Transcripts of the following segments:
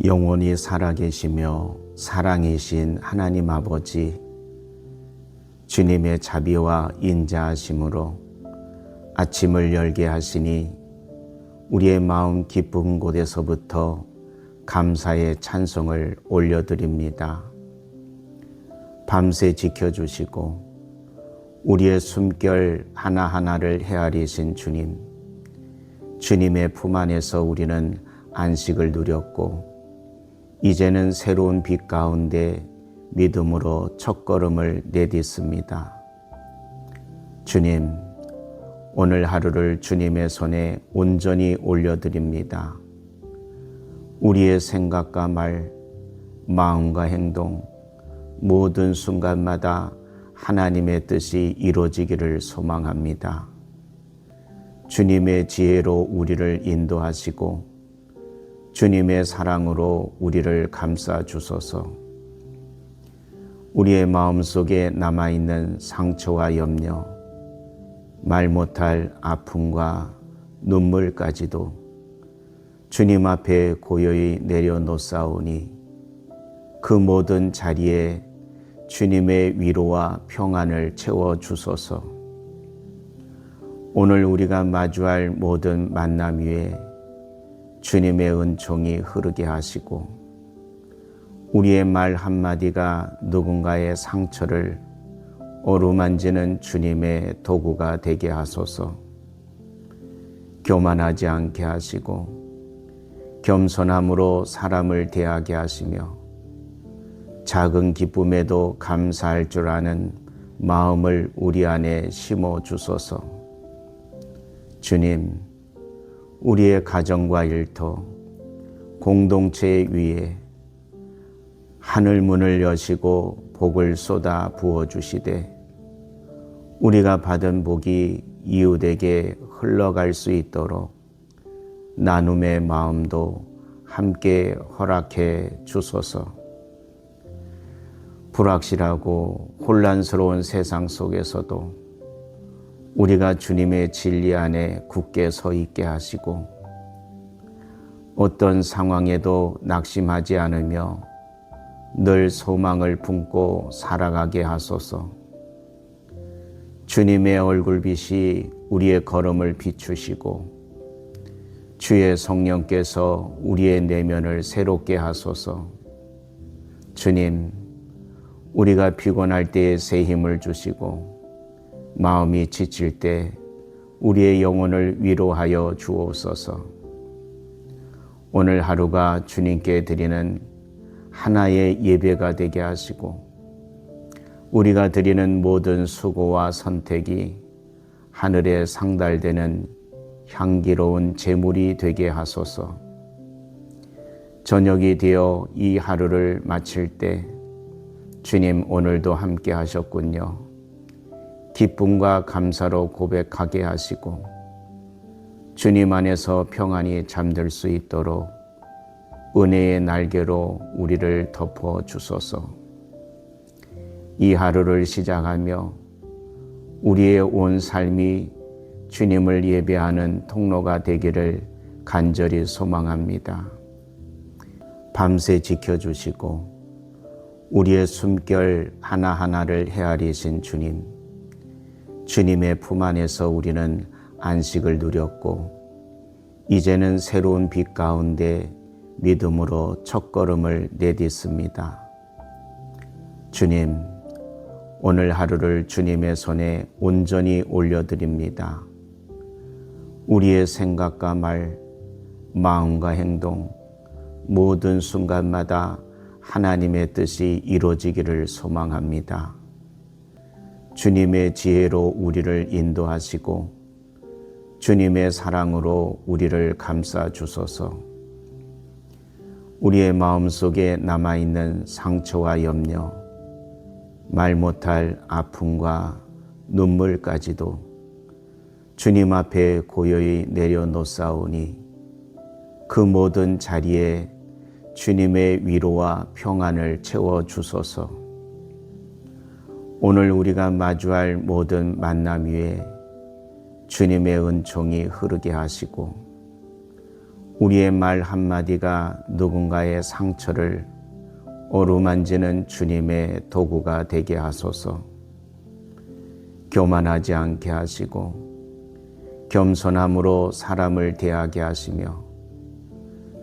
영원히 살아계시며 사랑이신 하나님 아버지, 주님의 자비와 인자하심으로 아침을 열게 하시니 우리의 마음 기쁜 곳에서부터 감사의 찬송을 올려드립니다. 밤새 지켜주시고 우리의 숨결 하나하나를 헤아리신 주님, 주님의 품 안에서 우리는 안식을 누렸고 이제는 새로운 빛 가운데 믿음으로 첫걸음을 내딛습니다. 주님, 오늘 하루를 주님의 손에 온전히 올려드립니다. 우리의 생각과 말, 마음과 행동, 모든 순간마다 하나님의 뜻이 이루어지기를 소망합니다. 주님의 지혜로 우리를 인도하시고 주님의 사랑으로 우리를 감싸 주소서. 우리의 마음속에 남아있는 상처와 염려, 말 못할 아픔과 눈물까지도 주님 앞에 고요히 내려놓사오니 그 모든 자리에 주님의 위로와 평안을 채워주소서. 오늘 우리가 마주할 모든 만남 위에 주님의 은총이 흐르게 하시고 우리의 말 한마디가 누군가의 상처를 어루만지는 주님의 도구가 되게 하소서. 교만하지 않게 하시고 겸손함으로 사람을 대하게 하시며 작은 기쁨에도 감사할 줄 아는 마음을 우리 안에 심어 주소서. 주님, 우리의 가정과 일터, 공동체 위에 하늘 문을 여시고 복을 쏟아 부어주시되 우리가 받은 복이 이웃에게 흘러갈 수 있도록 나눔의 마음도 함께 허락해 주소서. 불확실하고 혼란스러운 세상 속에서도 우리가 주님의 진리 안에 굳게 서 있게 하시고 어떤 상황에도 낙심하지 않으며 늘 소망을 품고 살아가게 하소서. 주님의 얼굴빛이 우리의 걸음을 비추시고 주의 성령께서 우리의 내면을 새롭게 하소서. 주님, 우리가 피곤할 때에 새 힘을 주시고 마음이 지칠 때 우리의 영혼을 위로하여 주옵소서. 오늘 하루가 주님께 드리는 하나의 예배가 되게 하시고 우리가 드리는 모든 수고와 선택이 하늘에 상달되는 향기로운 제물이 되게 하소서. 저녁이 되어 이 하루를 마칠 때 주님, 오늘도 함께 하셨군요. 기쁨과 감사로 고백하게 하시고 주님 안에서 평안히 잠들 수 있도록 은혜의 날개로 우리를 덮어 주소서. 이 하루를 시작하며 우리의 온 삶이 주님을 예배하는 통로가 되기를 간절히 소망합니다. 밤새 지켜주시고 우리의 숨결 하나하나를 헤아리신 주님, 주님의 품 안에서 우리는 안식을 누렸고 이제는 새로운 빛 가운데 믿음으로 첫걸음을 내딛습니다. 주님, 오늘 하루를 주님의 손에 온전히 올려드립니다. 우리의 생각과 말, 마음과 행동, 모든 순간마다 하나님의 뜻이 이루어지기를 소망합니다. 주님의 지혜로 우리를 인도하시고 주님의 사랑으로 우리를 감싸 주소서. 우리의 마음속에 남아있는 상처와 염려, 말 못할 아픔과 눈물까지도 주님 앞에 고요히 내려놓사오니 그 모든 자리에 주님의 위로와 평안을 채워주소서. 오늘 우리가 마주할 모든 만남 위에 주님의 은총이 흐르게 하시고 우리의 말 한마디가 누군가의 상처를 어루만지는 주님의 도구가 되게 하소서. 교만하지 않게 하시고 겸손함으로 사람을 대하게 하시며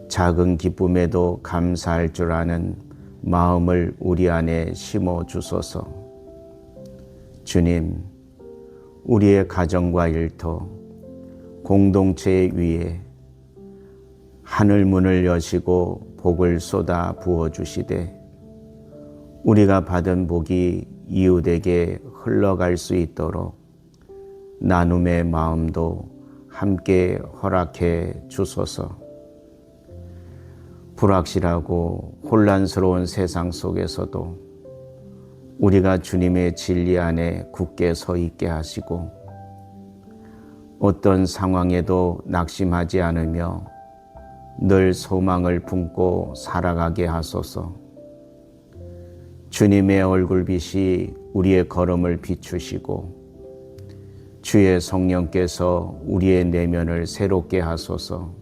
작은 기쁨에도 감사할 줄 아는 마음을 우리 안에 심어 주소서. 주님, 우리의 가정과 일터, 공동체 위에 하늘 문을 여시고 복을 쏟아 부어 주시되 우리가 받은 복이 이웃에게 흘러갈 수 있도록 나눔의 마음도 함께 허락해 주소서. 불확실하고 혼란스러운 세상 속에서도 우리가 주님의 진리 안에 굳게 서 있게 하시고 어떤 상황에도 낙심하지 않으며 늘 소망을 품고 살아가게 하소서. 주님의 얼굴빛이 우리의 걸음을 비추시고 주의 성령께서 우리의 내면을 새롭게 하소서.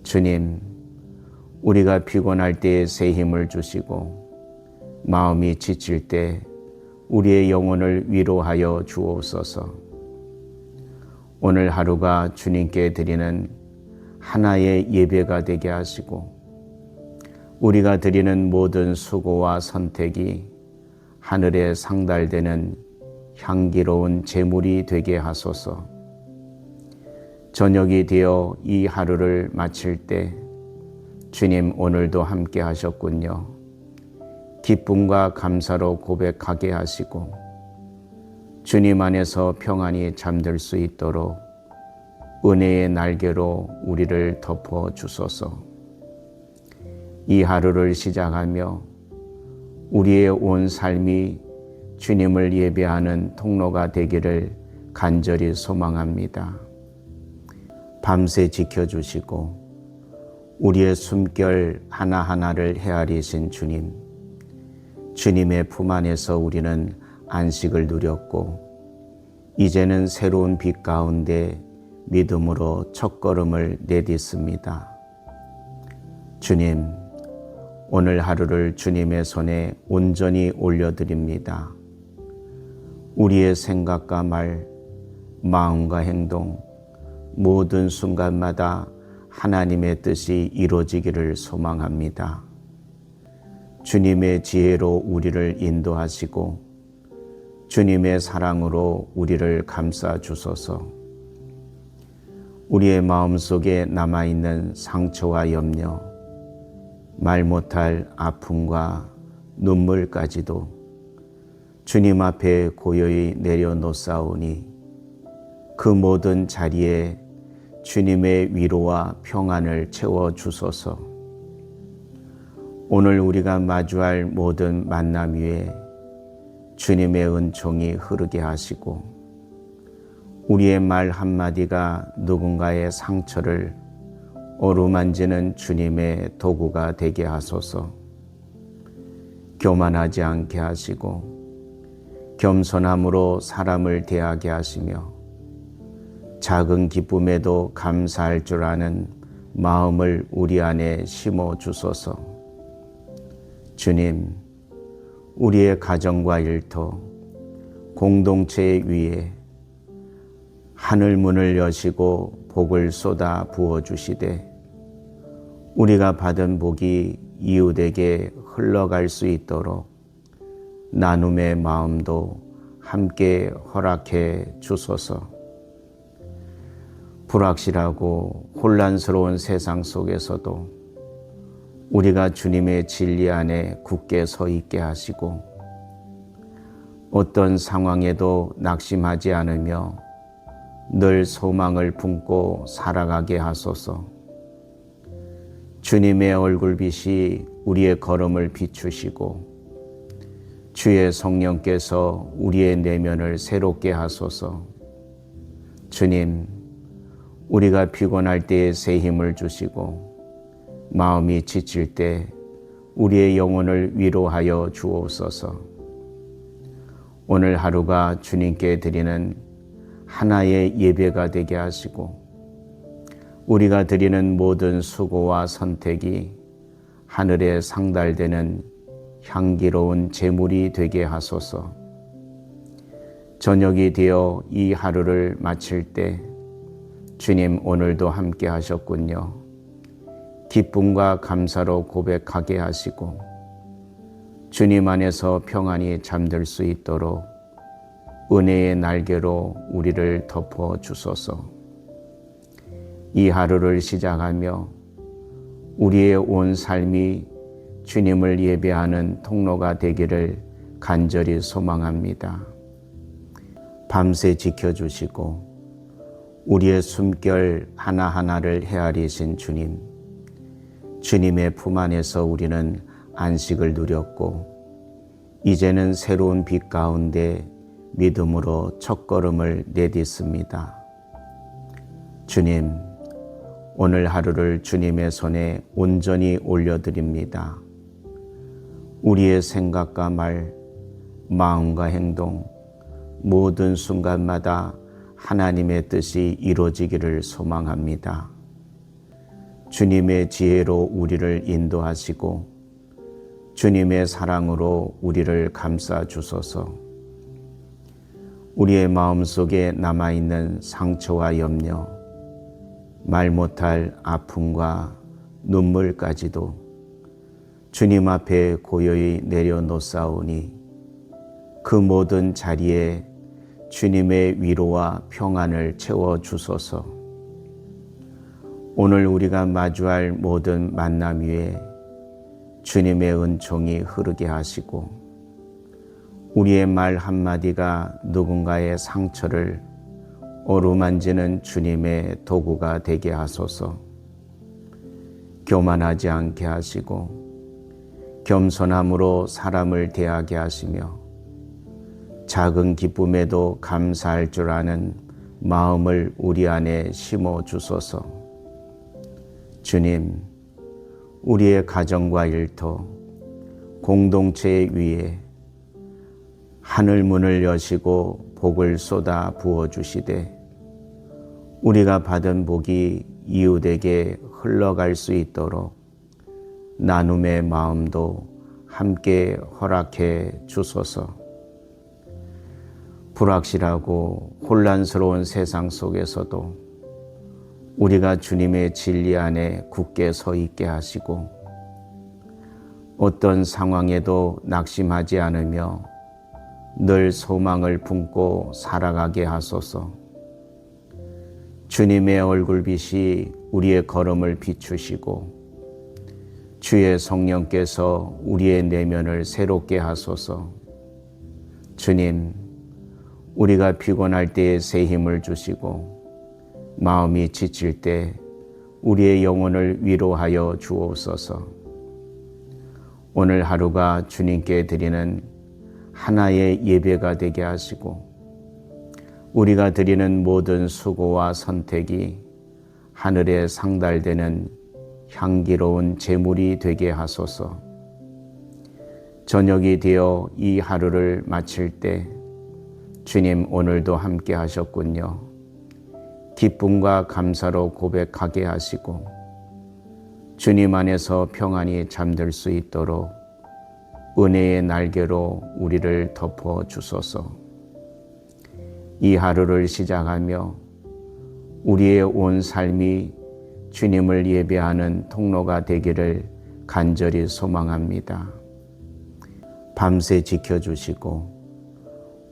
주님, 우리가 피곤할 때에 새 힘을 주시고 마음이 지칠 때 우리의 영혼을 위로하여 주옵소서. 오늘 하루가 주님께 드리는 하나의 예배가 되게 하시고 우리가 드리는 모든 수고와 선택이 하늘에 상달되는 향기로운 제물이 되게 하소서. 저녁이 되어 이 하루를 마칠 때 주님 오늘도 함께 하셨군요. 기쁨과 감사로 고백하게 하시고 주님 안에서 평안히 잠들 수 있도록 은혜의 날개로 우리를 덮어 주소서. 이 하루를 시작하며 우리의 온 삶이 주님을 예배하는 통로가 되기를 간절히 소망합니다. 밤새 지켜주시고 우리의 숨결 하나하나를 헤아리신 주님, 주님의 품 안에서 우리는 안식을 누렸고 이제는 새로운 빛 가운데 믿음으로 첫걸음을 내딛습니다. 주님, 오늘 하루를 주님의 손에 온전히 올려드립니다. 우리의 생각과 말, 마음과 행동, 모든 순간마다 하나님의 뜻이 이루어지기를 소망합니다. 주님의 지혜로 우리를 인도하시고 주님의 사랑으로 우리를 감싸 주소서. 우리의 마음속에 남아있는 상처와 염려, 말 못할 아픔과 눈물까지도 주님 앞에 고요히 내려놓사오니 그 모든 자리에 주님의 위로와 평안을 채워주소서. 오늘 우리가 마주할 모든 만남 위에 주님의 은총이 흐르게 하시고 우리의 말 한마디가 누군가의 상처를 어루만지는 주님의 도구가 되게 하소서. 교만하지 않게 하시고 겸손함으로 사람을 대하게 하시며 작은 기쁨에도 감사할 줄 아는 마음을 우리 안에 심어 주소서. 주님, 우리의 가정과 일터, 공동체 위에 하늘 문을 여시고 복을 쏟아 부어 주시되 우리가 받은 복이 이웃에게 흘러갈 수 있도록 나눔의 마음도 함께 허락해 주소서. 불확실하고 혼란스러운 세상 속에서도 우리가 주님의 진리 안에 굳게 서 있게 하시고 어떤 상황에도 낙심하지 않으며 늘 소망을 품고 살아가게 하소서. 주님의 얼굴빛이 우리의 걸음을 비추시고 주의 성령께서 우리의 내면을 새롭게 하소서. 주님, 우리가 피곤할 때에 새 힘을 주시고 마음이 지칠 때 우리의 영혼을 위로하여 주옵소서. 오늘 하루가 주님께 드리는 하나의 예배가 되게 하시고 우리가 드리는 모든 수고와 선택이 하늘에 상달되는 향기로운 제물이 되게 하소서. 저녁이 되어 이 하루를 마칠 때 주님 오늘도 함께 하셨군요. 기쁨과 감사로 고백하게 하시고 주님 안에서 평안히 잠들 수 있도록 은혜의 날개로 우리를 덮어 주소서. 이 하루를 시작하며 우리의 온 삶이 주님을 예배하는 통로가 되기를 간절히 소망합니다. 밤새 지켜주시고 우리의 숨결 하나하나를 헤아리신 주님, 주님의 품 안에서 우리는 안식을 누렸고 이제는 새로운 빛 가운데 믿음으로 첫걸음을 내딛습니다. 주님, 오늘 하루를 주님의 손에 온전히 올려드립니다. 우리의 생각과 말, 마음과 행동, 모든 순간마다 하나님의 뜻이 이루어지기를 소망합니다. 주님의 지혜로 우리를 인도하시고 주님의 사랑으로 우리를 감싸 주소서. 우리의 마음속에 남아있는 상처와 염려, 말 못할 아픔과 눈물까지도 주님 앞에 고요히 내려놓사오니 그 모든 자리에 주님의 위로와 평안을 채워주소서. 오늘 우리가 마주할 모든 만남 위에 주님의 은총이 흐르게 하시고 우리의 말 한마디가 누군가의 상처를 어루만지는 주님의 도구가 되게 하소서. 교만하지 않게 하시고 겸손함으로 사람을 대하게 하시며 작은 기쁨에도 감사할 줄 아는 마음을 우리 안에 심어 주소서. 주님, 우리의 가정과 일터, 공동체 위에 하늘 문을 여시고 복을 쏟아 부어 주시되 우리가 받은 복이 이웃에게 흘러갈 수 있도록 나눔의 마음도 함께 허락해 주소서. 불확실하고 혼란스러운 세상 속에서도 우리가 주님의 진리 안에 굳게 서 있게 하시고 어떤 상황에도 낙심하지 않으며 늘 소망을 품고 살아가게 하소서. 주님의 얼굴빛이 우리의 걸음을 비추시고 주의 성령께서 우리의 내면을 새롭게 하소서. 주님, 우리가 피곤할 때에 새 힘을 주시고 마음이 지칠 때 우리의 영혼을 위로하여 주옵소서. 오늘 하루가 주님께 드리는 하나의 예배가 되게 하시고 우리가 드리는 모든 수고와 선택이 하늘에 상달되는 향기로운 제물이 되게 하소서. 저녁이 되어 이 하루를 마칠 때 주님 오늘도 함께 하셨군요. 기쁨과 감사로 고백하게 하시고 주님 안에서 평안히 잠들 수 있도록 은혜의 날개로 우리를 덮어 주소서. 이 하루를 시작하며 우리의 온 삶이 주님을 예배하는 통로가 되기를 간절히 소망합니다. 밤새 지켜주시고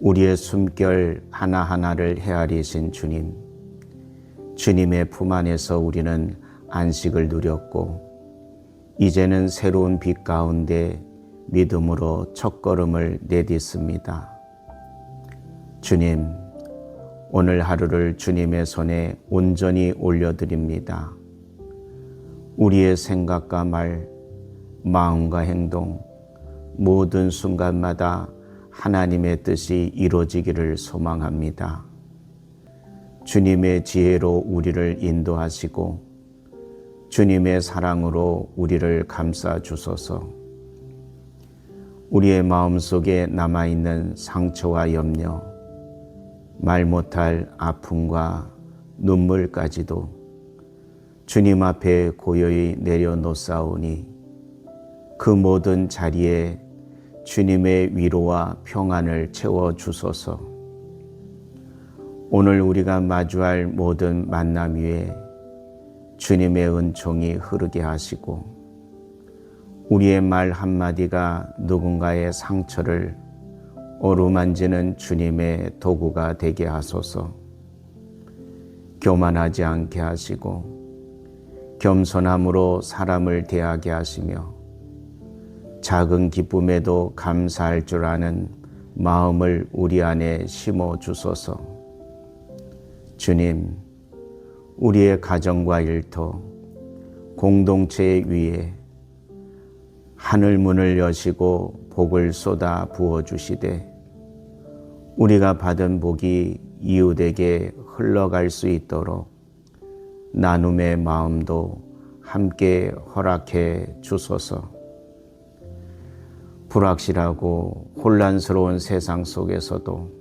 우리의 숨결 하나하나를 헤아리신 주님, 주님의 품 안에서 우리는 안식을 누렸고 이제는 새로운 빛 가운데 믿음으로 첫걸음을 내딛습니다. 주님, 오늘 하루를 주님의 손에 온전히 올려드립니다. 우리의 생각과 말, 마음과 행동, 모든 순간마다 하나님의 뜻이 이루어지기를 소망합니다. 주님의 지혜로 우리를 인도하시고 주님의 사랑으로 우리를 감싸 주소서. 우리의 마음속에 남아있는 상처와 염려, 말 못할 아픔과 눈물까지도 주님 앞에 고요히 내려놓사오니 그 모든 자리에 주님의 위로와 평안을 채워주소서. 오늘 우리가 마주할 모든 만남 위에 주님의 은총이 흐르게 하시고 우리의 말 한마디가 누군가의 상처를 어루만지는 주님의 도구가 되게 하소서. 교만하지 않게 하시고 겸손함으로 사람을 대하게 하시며 작은 기쁨에도 감사할 줄 아는 마음을 우리 안에 심어 주소서. 주님, 우리의 가정과 일터, 공동체 위에 하늘 문을 여시고 복을 쏟아 부어 주시되 우리가 받은 복이 이웃에게 흘러갈 수 있도록 나눔의 마음도 함께 허락해 주소서. 불확실하고 혼란스러운 세상 속에서도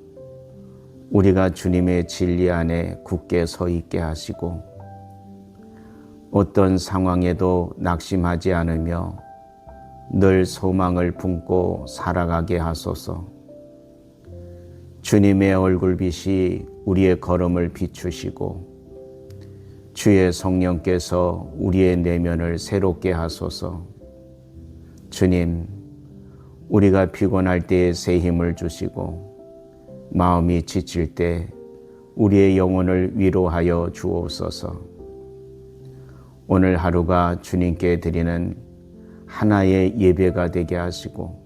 우리가 주님의 진리 안에 굳게 서 있게 하시고 어떤 상황에도 낙심하지 않으며 늘 소망을 품고 살아가게 하소서. 주님의 얼굴빛이 우리의 걸음을 비추시고 주의 성령께서 우리의 내면을 새롭게 하소서. 주님, 우리가 피곤할 때에 새 힘을 주시고 마음이 지칠 때 우리의 영혼을 위로하여 주옵소서. 오늘 하루가 주님께 드리는 하나의 예배가 되게 하시고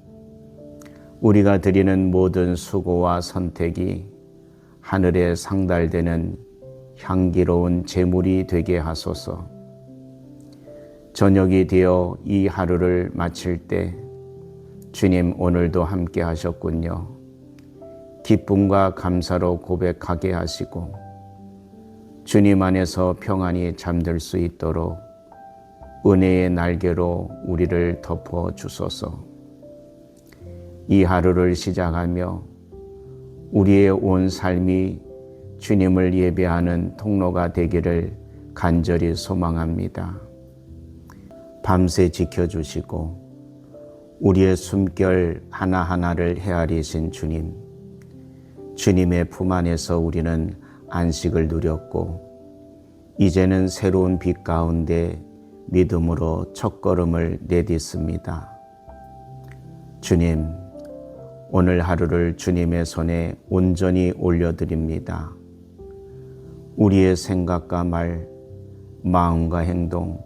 우리가 드리는 모든 수고와 선택이 하늘에 상달되는 향기로운 제물이 되게 하소서. 저녁이 되어 이 하루를 마칠 때 주님 오늘도 함께 하셨군요. 기쁨과 감사로 고백하게 하시고 주님 안에서 평안히 잠들 수 있도록 은혜의 날개로 우리를 덮어 주소서. 이 하루를 시작하며 우리의 온 삶이 주님을 예배하는 통로가 되기를 간절히 소망합니다. 밤새 지켜주시고 우리의 숨결 하나하나를 헤아리신 주님, 주님의 품 안에서 우리는 안식을 누렸고 이제는 새로운 빛 가운데 믿음으로 첫걸음을 내딛습니다. 주님, 오늘 하루를 주님의 손에 온전히 올려드립니다. 우리의 생각과 말, 마음과 행동,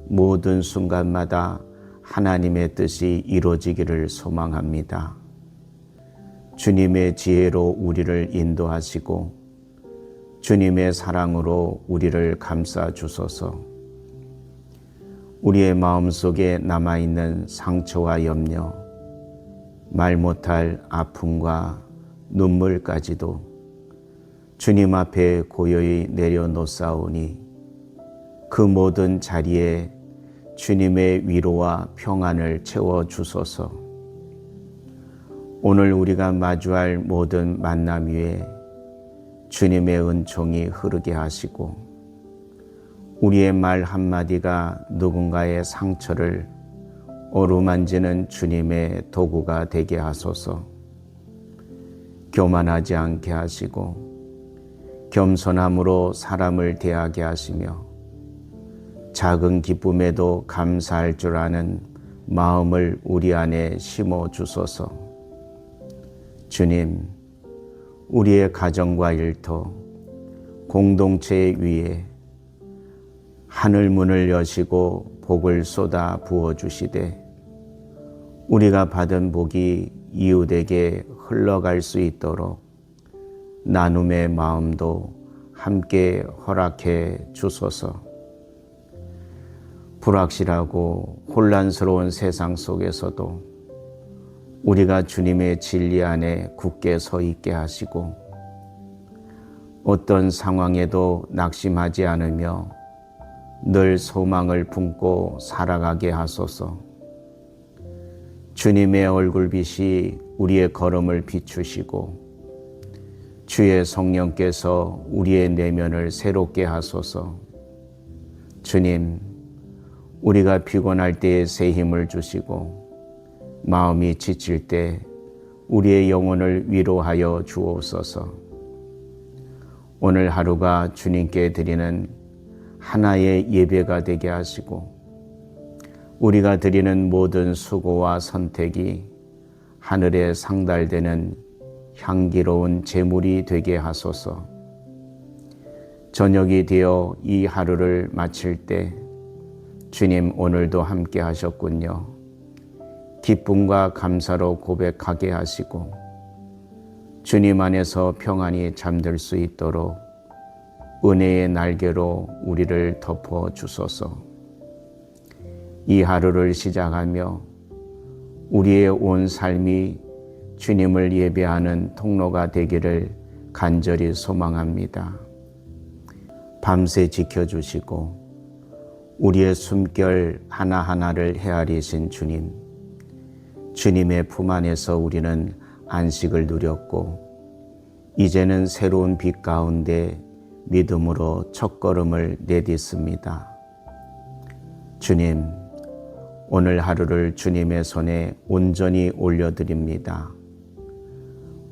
모든 순간마다 하나님의 뜻이 이루어지기를 소망합니다. 주님의 지혜로 우리를 인도하시고 주님의 사랑으로 우리를 감싸 주소서. 우리의 마음속에 남아있는 상처와 염려, 말 못할 아픔과 눈물까지도 주님 앞에 고요히 내려놓사오니 그 모든 자리에 주님의 위로와 평안을 채워주소서. 오늘 우리가 마주할 모든 만남 위에 주님의 은총이 흐르게 하시고 우리의 말 한마디가 누군가의 상처를 어루만지는 주님의 도구가 되게 하소서. 교만하지 않게 하시고 겸손함으로 사람을 대하게 하시며 작은 기쁨에도 감사할 줄 아는 마음을 우리 안에 심어 주소서. 주님, 우리의 가정과 일터, 공동체 위에 하늘 문을 여시고 복을 쏟아 부어 주시되 우리가 받은 복이 이웃에게 흘러갈 수 있도록 나눔의 마음도 함께 허락해 주소서. 불확실하고 혼란스러운 세상 속에서도 우리가 주님의 진리 안에 굳게 서 있게 하시고 어떤 상황에도 낙심하지 않으며 늘 소망을 품고 살아가게 하소서. 주님의 얼굴빛이 우리의 걸음을 비추시고 주의 성령께서 우리의 내면을 새롭게 하소서. 주님, 우리가 피곤할 때에 새 힘을 주시고 마음이 지칠 때 우리의 영혼을 위로하여 주옵소서. 오늘 하루가 주님께 드리는 하나의 예배가 되게 하시고 우리가 드리는 모든 수고와 선택이 하늘에 상달되는 향기로운 제물이 되게 하소서. 저녁이 되어 이 하루를 마칠 때 주님 오늘도 함께 하셨군요. 기쁨과 감사로 고백하게 하시고 주님 안에서 평안히 잠들 수 있도록 은혜의 날개로 우리를 덮어 주소서. 이 하루를 시작하며 우리의 온 삶이 주님을 예배하는 통로가 되기를 간절히 소망합니다. 밤새 지켜주시고 우리의 숨결 하나하나를 헤아리신 주님, 주님의 품 안에서 우리는 안식을 누렸고 이제는 새로운 빛 가운데 믿음으로 첫걸음을 내딛습니다. 주님, 오늘 하루를 주님의 손에 온전히 올려드립니다.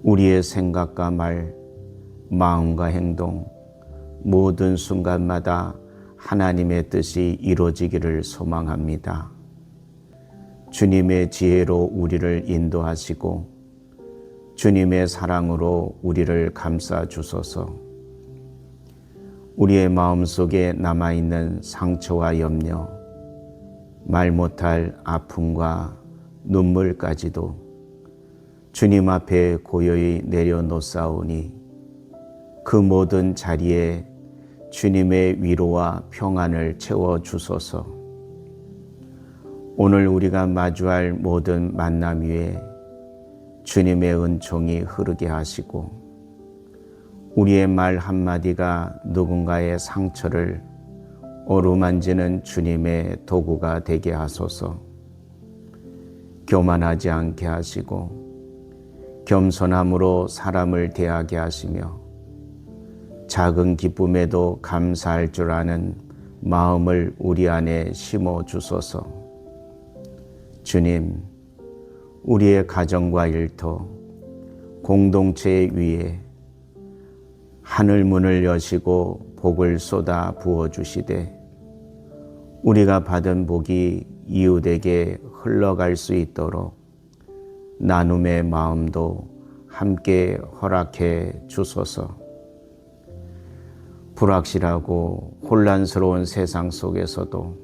우리의 생각과 말, 마음과 행동, 모든 순간마다 하나님의 뜻이 이루어지기를 소망합니다. 주님의 지혜로 우리를 인도하시고 주님의 사랑으로 우리를 감싸 주소서. 우리의 마음속에 남아있는 상처와 염려, 말 못할 아픔과 눈물까지도 주님 앞에 고요히 내려놓사오니 그 모든 자리에 주님의 위로와 평안을 채워주소서. 오늘 우리가 마주할 모든 만남 위에 주님의 은총이 흐르게 하시고 우리의 말 한마디가 누군가의 상처를 어루만지는 주님의 도구가 되게 하소서. 교만하지 않게 하시고 겸손함으로 사람을 대하게 하시며 작은 기쁨에도 감사할 줄 아는 마음을 우리 안에 심어 주소서. 주님, 우리의 가정과 일터, 공동체 위에 하늘 문을 여시고 복을 쏟아 부어 주시되 우리가 받은 복이 이웃에게 흘러갈 수 있도록 나눔의 마음도 함께 허락해 주소서. 불확실하고 혼란스러운 세상 속에서도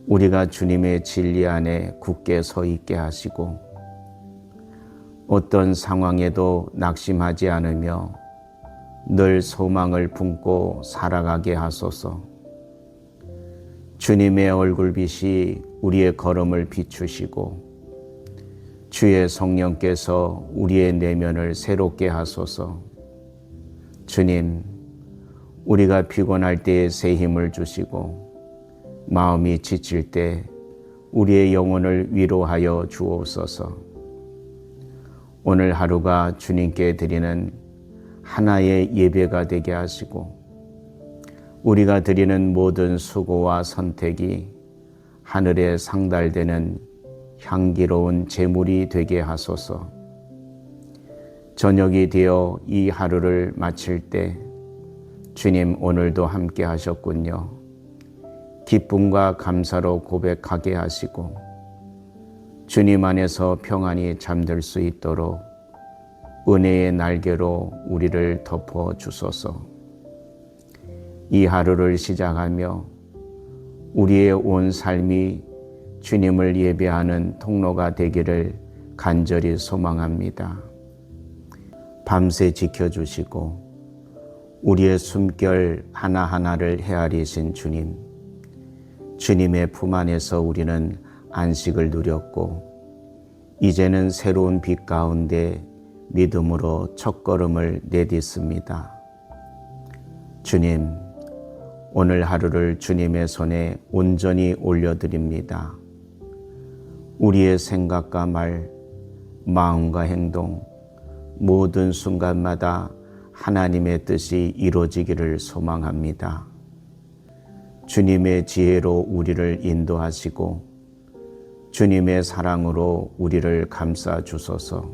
우리가 주님의 진리 안에 굳게 서 있게 하시고 어떤 상황에도 낙심하지 않으며 늘 소망을 품고 살아가게 하소서. 주님의 얼굴빛이 우리의 걸음을 비추시고 주의 성령께서 우리의 내면을 새롭게 하소서. 주님, 우리가 피곤할 때에 새 힘을 주시고 마음이 지칠 때 우리의 영혼을 위로하여 주옵소서. 오늘 하루가 주님께 드리는 하나의 예배가 되게 하시고 우리가 드리는 모든 수고와 선택이 하늘에 상달되는 향기로운 제물이 되게 하소서. 저녁이 되어 이 하루를 마칠 때 주님 오늘도 함께 하셨군요. 기쁨과 감사로 고백하게 하시고 주님 안에서 평안히 잠들 수 있도록 은혜의 날개로 우리를 덮어 주소서. 이 하루를 시작하며 우리의 온 삶이 주님을 예배하는 통로가 되기를 간절히 소망합니다. 밤새 지켜주시고 우리의 숨결 하나하나를 헤아리신 주님, 주님의 품 안에서 우리는 안식을 누렸고 이제는 새로운 빛 가운데 믿음으로 첫걸음을 내딛습니다. 주님, 오늘 하루를 주님의 손에 온전히 올려드립니다. 우리의 생각과 말, 마음과 행동, 모든 순간마다 하나님의 뜻이 이루어지기를 소망합니다. 주님의 지혜로 우리를 인도하시고 주님의 사랑으로 우리를 감싸 주소서.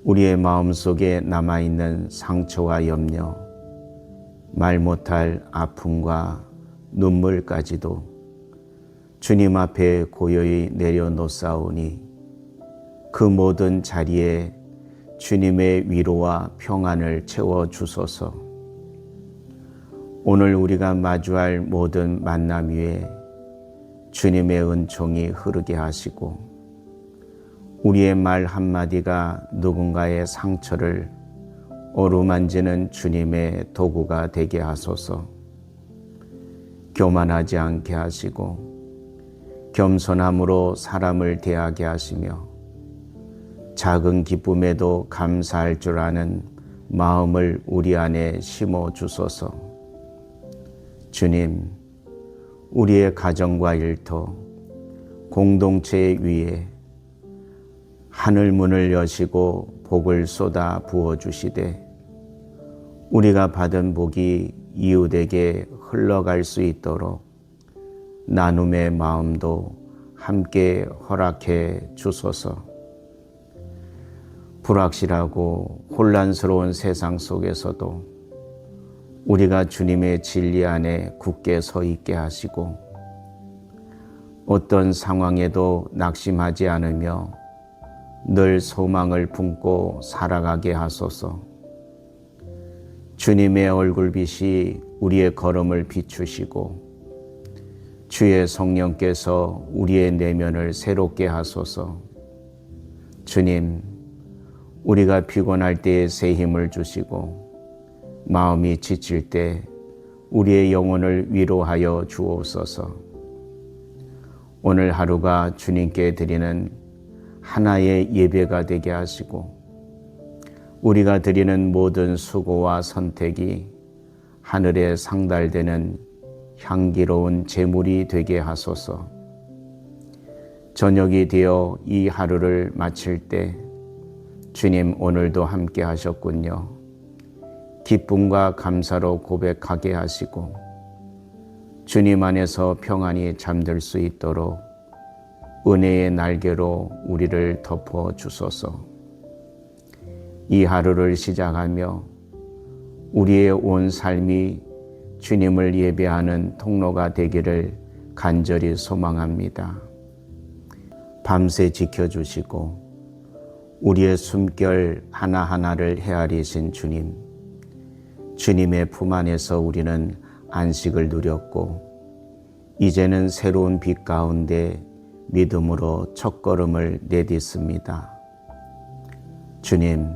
우리의 마음속에 남아있는 상처와 염려, 말 못할 아픔과 눈물까지도 주님 앞에 고요히 내려놓사오니 그 모든 자리에 주님의 위로와 평안을 채워 주소서. 오늘 우리가 마주할 모든 만남 위에 주님의 은총이 흐르게 하시고 우리의 말 한마디가 누군가의 상처를 어루만지는 주님의 도구가 되게 하소서. 교만하지 않게 하시고 겸손함으로 사람을 대하게 하시며 작은 기쁨에도 감사할 줄 아는 마음을 우리 안에 심어 주소서. 주님, 우리의 가정과 일터, 공동체 위에 하늘 문을 여시고 복을 쏟아 부어주시되 우리가 받은 복이 이웃에게 흘러갈 수 있도록 나눔의 마음도 함께 허락해 주소서. 불확실하고 혼란스러운 세상 속에서도 우리가 주님의 진리 안에 굳게 서 있게 하시고 어떤 상황에도 낙심하지 않으며 늘 소망을 품고 살아가게 하소서. 주님의 얼굴빛이 우리의 걸음을 비추시고 주의 성령께서 우리의 내면을 새롭게 하소서. 주님, 우리가 피곤할 때에 새 힘을 주시고 마음이 지칠 때 우리의 영혼을 위로하여 주옵소서. 오늘 하루가 주님께 드리는 하나의 예배가 되게 하시고 우리가 드리는 모든 수고와 선택이 하늘에 상달되는 향기로운 제물이 되게 하소서. 저녁이 되어 이 하루를 마칠 때 주님 오늘도 함께 하셨군요. 기쁨과 감사로 고백하게 하시고 주님 안에서 평안히 잠들 수 있도록 은혜의 날개로 우리를 덮어 주소서. 이 하루를 시작하며 우리의 온 삶이 주님을 예배하는 통로가 되기를 간절히 소망합니다. 밤새 지켜주시고 우리의 숨결 하나하나를 헤아리신 주님, 주님의 품 안에서 우리는 안식을 누렸고 이제는 새로운 빛 가운데 믿음으로 첫걸음을 내딛습니다. 주님,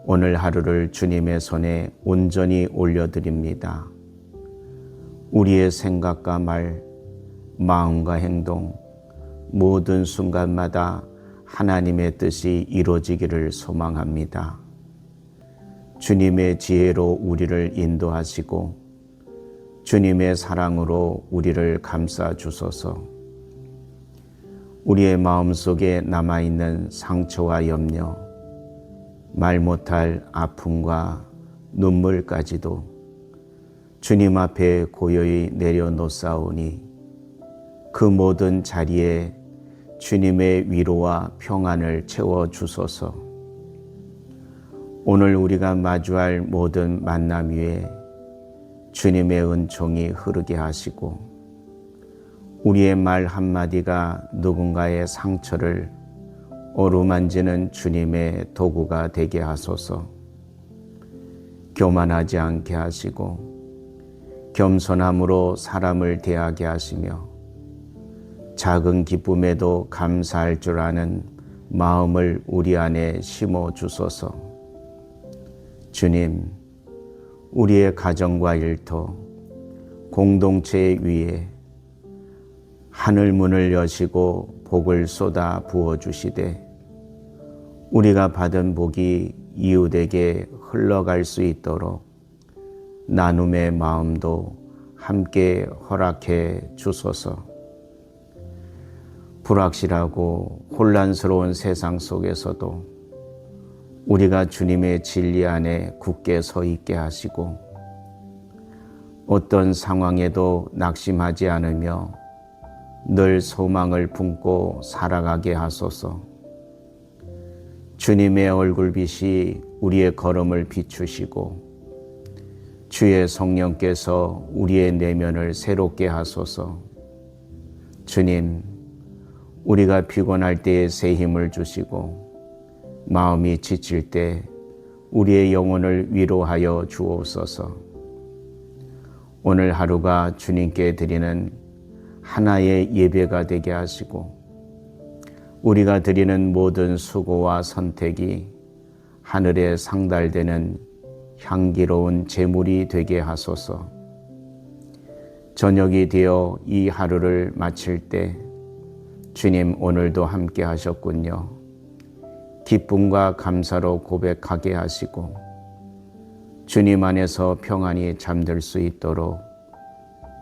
오늘 하루를 주님의 손에 온전히 올려드립니다. 우리의 생각과 말, 마음과 행동, 모든 순간마다 하나님의 뜻이 이루어지기를 소망합니다. 주님의 지혜로 우리를 인도하시고 주님의 사랑으로 우리를 감싸 주소서. 우리의 마음속에 남아있는 상처와 염려, 말 못할 아픔과 눈물까지도 주님 앞에 고요히 내려놓사오니 그 모든 자리에 주님의 위로와 평안을 채워 주소서. 오늘 우리가 마주할 모든 만남 위에 주님의 은총이 흐르게 하시고 우리의 말 한마디가 누군가의 상처를 어루만지는 주님의 도구가 되게 하소서. 교만하지 않게 하시고 겸손함으로 사람을 대하게 하시며 작은 기쁨에도 감사할 줄 아는 마음을 우리 안에 심어 주소서. 주님, 우리의 가정과 일터, 공동체 위에 하늘 문을 여시고 복을 쏟아 부어주시되 우리가 받은 복이 이웃에게 흘러갈 수 있도록 나눔의 마음도 함께 허락해 주소서. 불확실하고 혼란스러운 세상 속에서도 우리가 주님의 진리 안에 굳게 서 있게 하시고 어떤 상황에도 낙심하지 않으며 늘 소망을 품고 살아가게 하소서. 주님의 얼굴빛이 우리의 걸음을 비추시고 주의 성령께서 우리의 내면을 새롭게 하소서. 주님, 우리가 피곤할 때에 새 힘을 주시고 마음이 지칠 때 우리의 영혼을 위로하여 주옵소서. 오늘 하루가 주님께 드리는 하나의 예배가 되게 하시고 우리가 드리는 모든 수고와 선택이 하늘에 상달되는 향기로운 제물이 되게 하소서. 저녁이 되어 이 하루를 마칠 때 주님 오늘도 함께 하셨군요. 기쁨과 감사로 고백하게 하시고 주님 안에서 평안히 잠들 수 있도록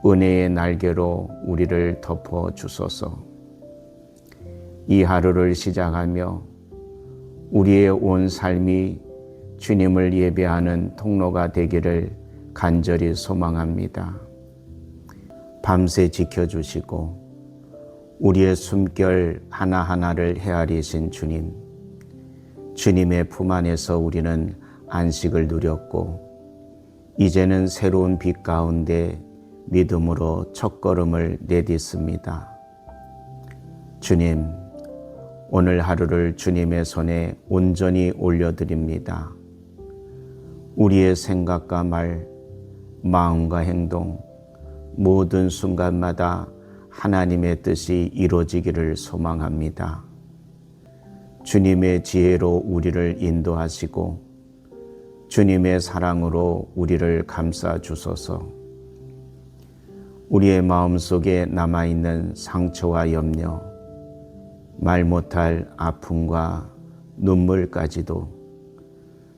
은혜의 날개로 우리를 덮어 주소서. 이 하루를 시작하며 우리의 온 삶이 주님을 예배하는 통로가 되기를 간절히 소망합니다. 밤새 지켜주시고 우리의 숨결 하나하나를 헤아리신 주님, 주님의 품 안에서 우리는 안식을 누렸고 이제는 새로운 빛 가운데 믿음으로 첫걸음을 내딛습니다. 주님, 오늘 하루를 주님의 손에 온전히 올려드립니다. 우리의 생각과 말, 마음과 행동, 모든 순간마다 하나님의 뜻이 이루어지기를 소망합니다. 주님의 지혜로 우리를 인도하시고 주님의 사랑으로 우리를 감싸 주소서. 우리의 마음속에 남아있는 상처와 염려, 말 못할 아픔과 눈물까지도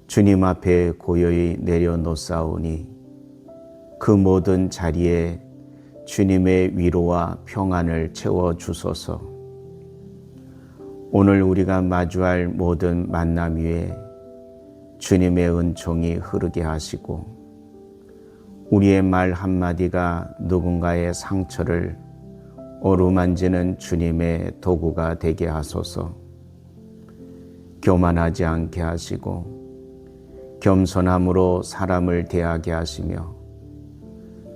주님 앞에 고요히 내려놓사오니 그 모든 자리에 주님의 위로와 평안을 채워주소서. 오늘 우리가 마주할 모든 만남 위에 주님의 은총이 흐르게 하시고 우리의 말 한마디가 누군가의 상처를 어루만지는 주님의 도구가 되게 하소서. 교만하지 않게 하시고 겸손함으로 사람을 대하게 하시며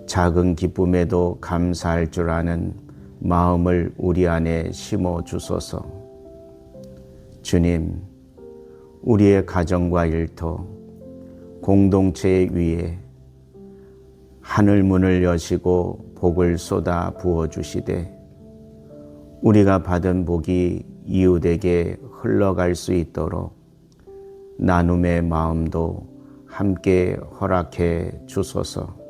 작은 기쁨에도 감사할 줄 아는 마음을 우리 안에 심어 주소서. 주님, 우리의 가정과 일터, 공동체 위에 하늘 문을 여시고 복을 쏟아 부어주시되 우리가 받은 복이 이웃에게 흘러갈 수 있도록 나눔의 마음도 함께 허락해 주소서.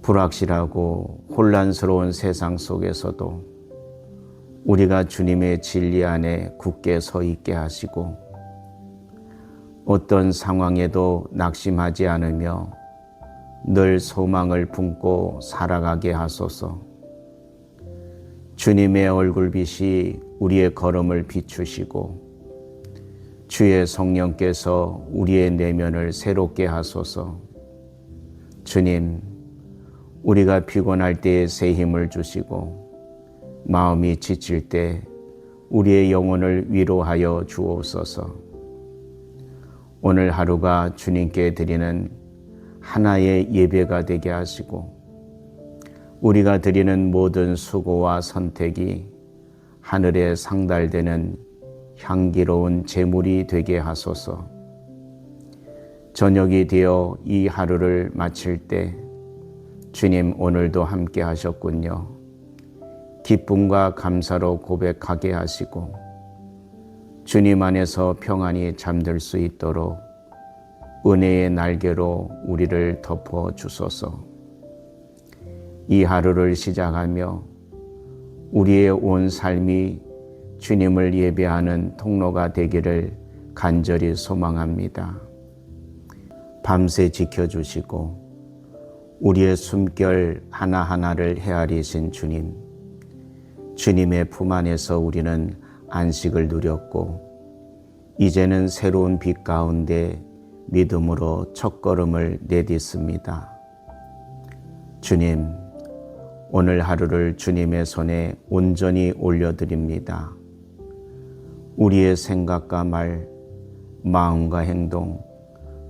불확실하고 혼란스러운 세상 속에서도 우리가 주님의 진리 안에 굳게 서 있게 하시고 어떤 상황에도 낙심하지 않으며 늘 소망을 품고 살아가게 하소서. 주님의 얼굴빛이 우리의 걸음을 비추시고 주의 성령께서 우리의 내면을 새롭게 하소서. 주님, 우리가 피곤할 때에 새 힘을 주시고 마음이 지칠 때 우리의 영혼을 위로하여 주옵소서. 오늘 하루가 주님께 드리는 하나의 예배가 되게 하시고 우리가 드리는 모든 수고와 선택이 하늘에 상달되는 향기로운 제물이 되게 하소서. 저녁이 되어 이 하루를 마칠 때 주님 오늘도 함께 하셨군요. 기쁨과 감사로 고백하게 하시고 주님 안에서 평안히 잠들 수 있도록 은혜의 날개로 우리를 덮어 주소서. 이 하루를 시작하며 우리의 온 삶이 주님을 예배하는 통로가 되기를 간절히 소망합니다. 밤새 지켜주시고 우리의 숨결 하나하나를 헤아리신 주님, 주님의 품 안에서 우리는 안식을 누렸고 이제는 새로운 빛 가운데 믿음으로 첫걸음을 내딛습니다. 주님, 오늘 하루를 주님의 손에 온전히 올려드립니다. 우리의 생각과 말, 마음과 행동,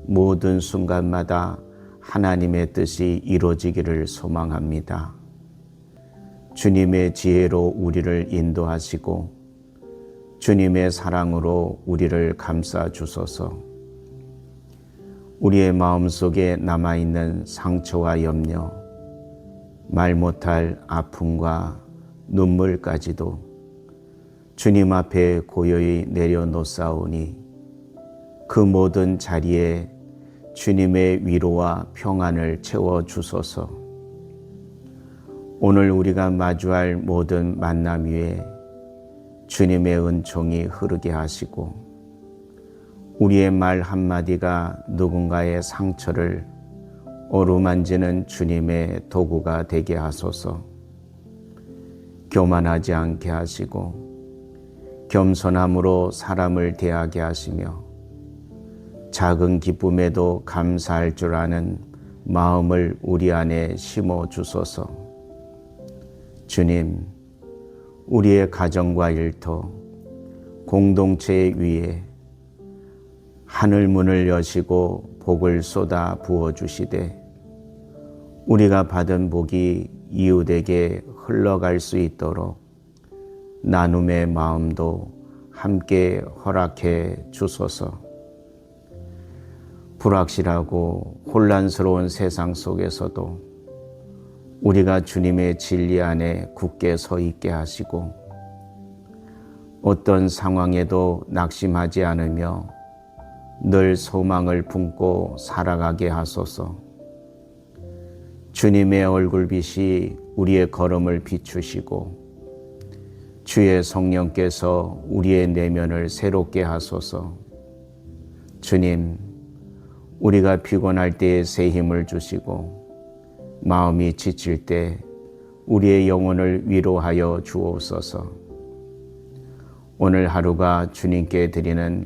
모든 순간마다 하나님의 뜻이 이루어지기를 소망합니다. 주님의 지혜로 우리를 인도하시고 주님의 사랑으로 우리를 감싸 주소서. 우리의 마음속에 남아있는 상처와 염려, 말 못할 아픔과 눈물까지도 주님 앞에 고요히 내려놓사오니 그 모든 자리에 주님의 위로와 평안을 채워 주소서. 오늘 우리가 마주할 모든 만남 위에 주님의 은총이 흐르게 하시고 우리의 말 한마디가 누군가의 상처를 어루만지는 주님의 도구가 되게 하소서. 교만하지 않게 하시고 겸손함으로 사람을 대하게 하시며 작은 기쁨에도 감사할 줄 아는 마음을 우리 안에 심어 주소서. 주님, 우리의 가정과 일터, 공동체 위에 하늘 문을 여시고 복을 쏟아 부어주시되 우리가 받은 복이 이웃에게 흘러갈 수 있도록 나눔의 마음도 함께 허락해 주소서. 불확실하고 혼란스러운 세상 속에서도 우리가 주님의 진리 안에 굳게 서 있게 하시고 어떤 상황에도 낙심하지 않으며 늘 소망을 품고 살아가게 하소서. 주님의 얼굴빛이 우리의 걸음을 비추시고 주의 성령께서 우리의 내면을 새롭게 하소서. 주님, 우리가 피곤할 때에 새 힘을 주시고 마음이 지칠 때 우리의 영혼을 위로하여 주옵소서. 오늘 하루가 주님께 드리는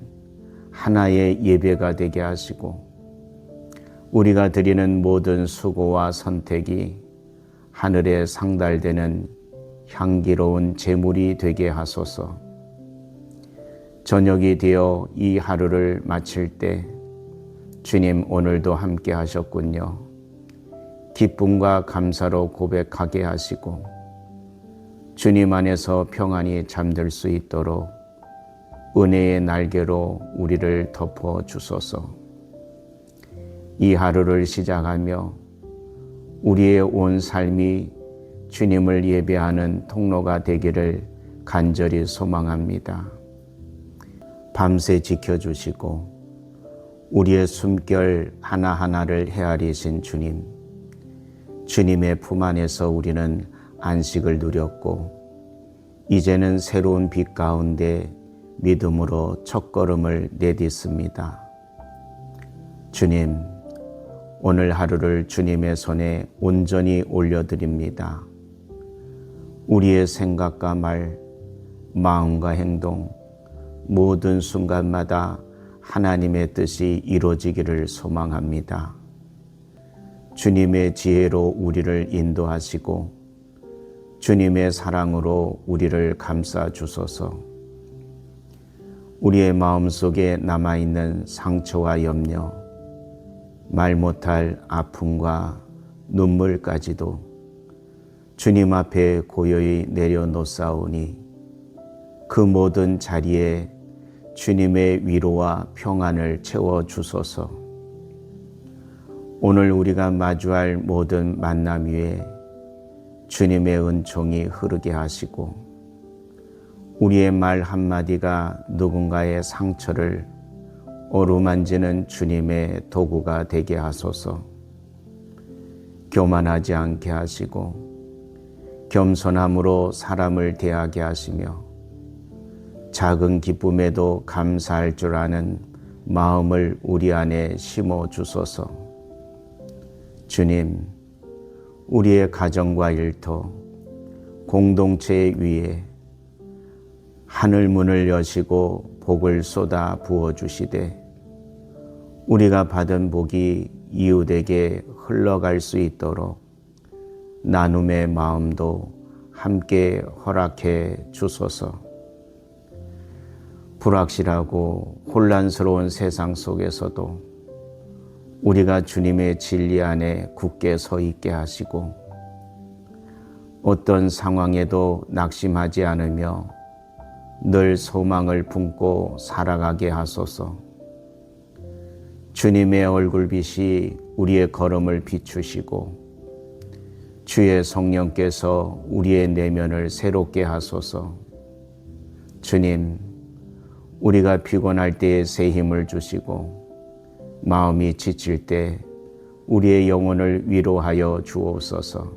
하나의 예배가 되게 하시고 우리가 드리는 모든 수고와 선택이 하늘에 상달되는 향기로운 제물이 되게 하소서. 저녁이 되어 이 하루를 마칠 때 주님 오늘도 함께 하셨군요. 기쁨과 감사로 고백하게 하시고 주님 안에서 평안히 잠들 수 있도록 은혜의 날개로 우리를 덮어 주소서. 이 하루를 시작하며 우리의 온 삶이 주님을 예배하는 통로가 되기를 간절히 소망합니다. 밤새 지켜주시고 우리의 숨결 하나하나를 헤아리신 주님, 주님의 품 안에서 우리는 안식을 누렸고 이제는 새로운 빛 가운데 믿음으로 첫걸음을 내딛습니다. 주님, 오늘 하루를 주님의 손에 온전히 올려드립니다. 우리의 생각과 말, 마음과 행동, 모든 순간마다 하나님의 뜻이 이루어지기를 소망합니다. 주님의 지혜로 우리를 인도하시고 주님의 사랑으로 우리를 감싸 주소서. 우리의 마음속에 남아있는 상처와 염려, 말 못할 아픔과 눈물까지도 주님 앞에 고요히 내려놓사오니 그 모든 자리에 주님의 위로와 평안을 채워 주소서. 오늘 우리가 마주할 모든 만남 위에 주님의 은총이 흐르게 하시고 우리의 말 한마디가 누군가의 상처를 어루만지는 주님의 도구가 되게 하소서. 교만하지 않게 하시고 겸손함으로 사람을 대하게 하시며 작은 기쁨에도 감사할 줄 아는 마음을 우리 안에 심어 주소서. 주님, 우리의 가정과 일터, 공동체 위에 하늘 문을 여시고 복을 쏟아 부어주시되 우리가 받은 복이 이웃에게 흘러갈 수 있도록 나눔의 마음도 함께 허락해 주소서. 불확실하고 혼란스러운 세상 속에서도 우리가 주님의 진리 안에 굳게 서 있게 하시고 어떤 상황에도 낙심하지 않으며 늘 소망을 품고 살아가게 하소서. 주님의 얼굴빛이 우리의 걸음을 비추시고 주의 성령께서 우리의 내면을 새롭게 하소서. 주님, 우리가 피곤할 때에 새 힘을 주시고 마음이 지칠 때 우리의 영혼을 위로하여 주옵소서.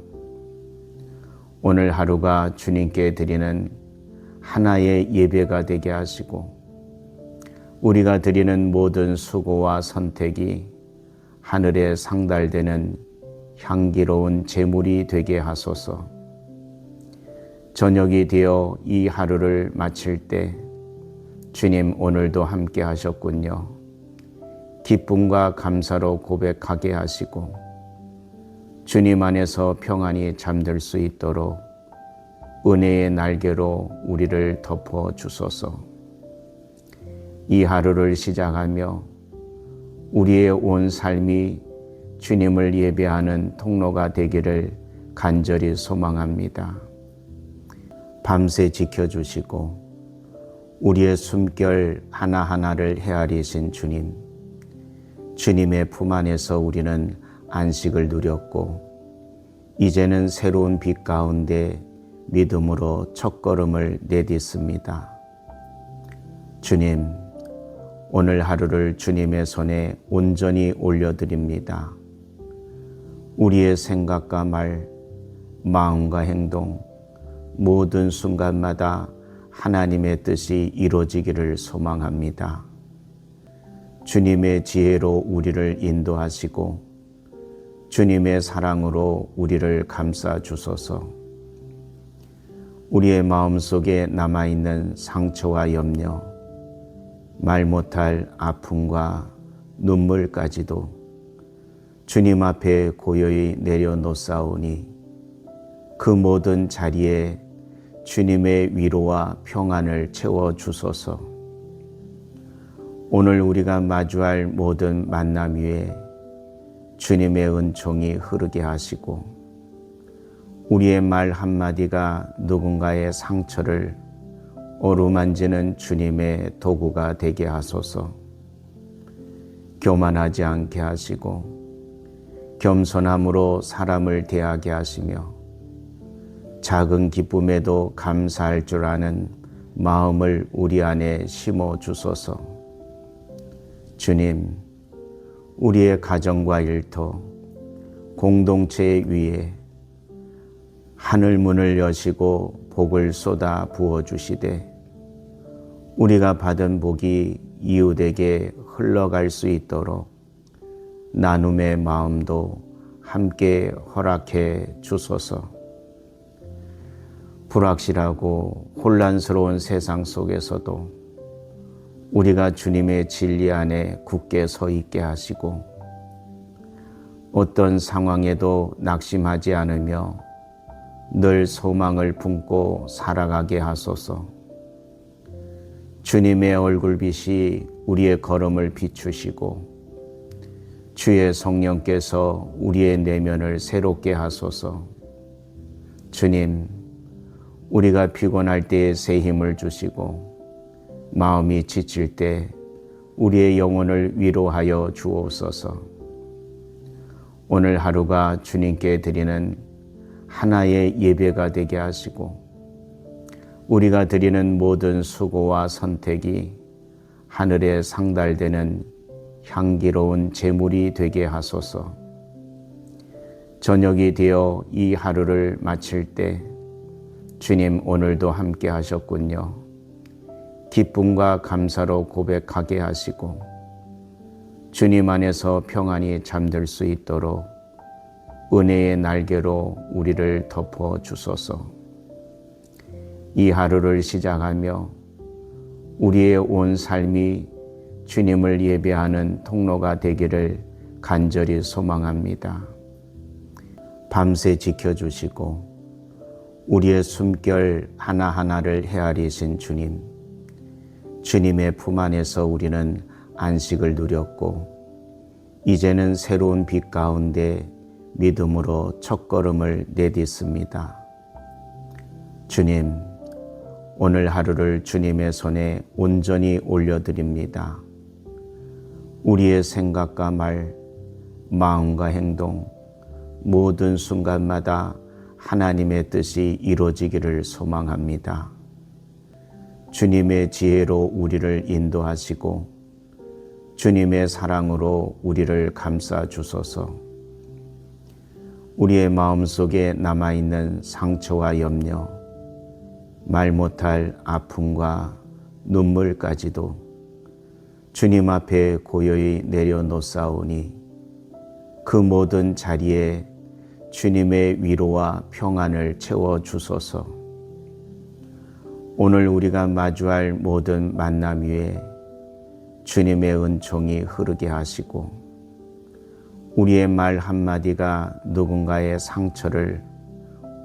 오늘 하루가 주님께 드리는 하나의 예배가 되게 하시고 우리가 드리는 모든 수고와 선택이 하늘에 상달되는 향기로운 제물이 되게 하소서. 저녁이 되어 이 하루를 마칠 때 주님 오늘도 함께 하셨군요. 기쁨과 감사로 고백하게 하시고 주님 안에서 평안히 잠들 수 있도록 은혜의 날개로 우리를 덮어 주소서. 이 하루를 시작하며 우리의 온 삶이 주님을 예배하는 통로가 되기를 간절히 소망합니다. 밤새 지켜주시고 우리의 숨결 하나하나를 헤아리신 주님, 주님의 품 안에서 우리는 안식을 누렸고 이제는 새로운 빛 가운데 믿음으로 첫걸음을 내딛습니다. 주님, 오늘 하루를 주님의 손에 온전히 올려드립니다. 우리의 생각과 말, 마음과 행동, 모든 순간마다 하나님의 뜻이 이루어지기를 소망합니다. 주님의 지혜로 우리를 인도하시고 주님의 사랑으로 우리를 감싸 주소서. 우리의 마음속에 남아있는 상처와 염려, 말 못할 아픔과 눈물까지도 주님 앞에 고요히 내려놓사오니 그 모든 자리에 주님의 위로와 평안을 채워주소서. 오늘 우리가 마주할 모든 만남 위에 주님의 은총이 흐르게 하시고 우리의 말 한마디가 누군가의 상처를 어루만지는 주님의 도구가 되게 하소서. 교만하지 않게 하시고 겸손함으로 사람을 대하게 하시며 작은 기쁨에도 감사할 줄 아는 마음을 우리 안에 심어 주소서. 주님, 우리의 가정과 일터, 공동체 위에 하늘 문을 여시고 복을 쏟아 부어 주시되 우리가 받은 복이 이웃에게 흘러갈 수 있도록 나눔의 마음도 함께 허락해 주소서. 불확실하고 혼란스러운 세상 속에서도 우리가 주님의 진리 안에 굳게 서 있게 하시고 어떤 상황에도 낙심하지 않으며 늘 소망을 품고 살아가게 하소서. 주님의 얼굴빛이 우리의 걸음을 비추시고 주의 성령께서 우리의 내면을 새롭게 하소서. 주님, 우리가 피곤할 때에 새 힘을 주시고 마음이 지칠 때 우리의 영혼을 위로하여 주옵소서. 오늘 하루가 주님께 드리는 하나의 예배가 되게 하시고 우리가 드리는 모든 수고와 선택이 하늘에 상달되는 향기로운 제물이 되게 하소서. 저녁이 되어 이 하루를 마칠 때 주님 오늘도 함께 하셨군요. 기쁨과 감사로 고백하게 하시고 주님 안에서 평안히 잠들 수 있도록 은혜의 날개로 우리를 덮어 주소서. 이 하루를 시작하며 우리의 온 삶이 주님을 예배하는 통로가 되기를 간절히 소망합니다. 밤새 지켜주시고 우리의 숨결 하나하나를 헤아리신 주님, 주님의 품 안에서 우리는 안식을 누렸고 이제는 새로운 빛 가운데 믿음으로 첫걸음을 내딛습니다. 주님, 오늘 하루를 주님의 손에 온전히 올려드립니다. 우리의 생각과 말, 마음과 행동, 모든 순간마다 하나님의 뜻이 이루어지기를 소망합니다. 주님의 지혜로 우리를 인도하시고 주님의 사랑으로 우리를 감싸 주소서. 우리의 마음속에 남아있는 상처와 염려, 말 못할 아픔과 눈물까지도 주님 앞에 고요히 내려놓사오니 그 모든 자리에 주님의 위로와 평안을 채워주소서. 오늘 우리가 마주할 모든 만남 위에 주님의 은총이 흐르게 하시고 우리의 말 한마디가 누군가의 상처를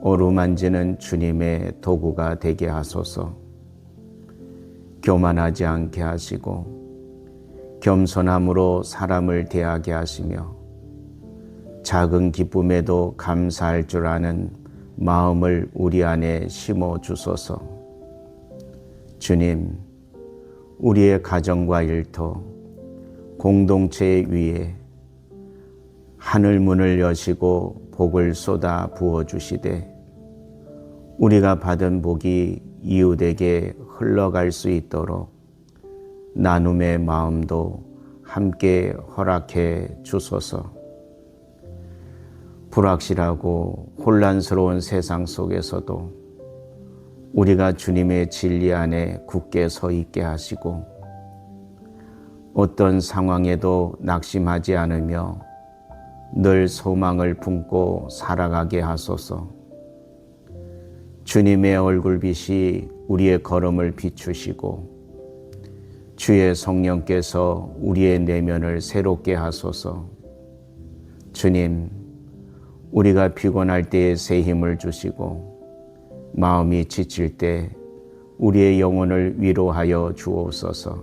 어루만지는 주님의 도구가 되게 하소서. 교만하지 않게 하시고 겸손함으로 사람을 대하게 하시며 작은 기쁨에도 감사할 줄 아는 마음을 우리 안에 심어 주소서. 주님, 우리의 가정과 일터, 공동체 위에 하늘 문을 여시고 복을 쏟아 부어 주시되 우리가 받은 복이 이웃에게 흘러갈 수 있도록 나눔의 마음도 함께 허락해 주소서. 불확실하고 혼란스러운 세상 속에서도 우리가 주님의 진리 안에 굳게 서 있게 하시고 어떤 상황에도 낙심하지 않으며 늘 소망을 품고 살아가게 하소서. 주님의 얼굴빛이 우리의 걸음을 비추시고 주의 성령께서 우리의 내면을 새롭게 하소서. 주님, 우리가 피곤할 때에 새 힘을 주시고 마음이 지칠 때 우리의 영혼을 위로하여 주옵소서.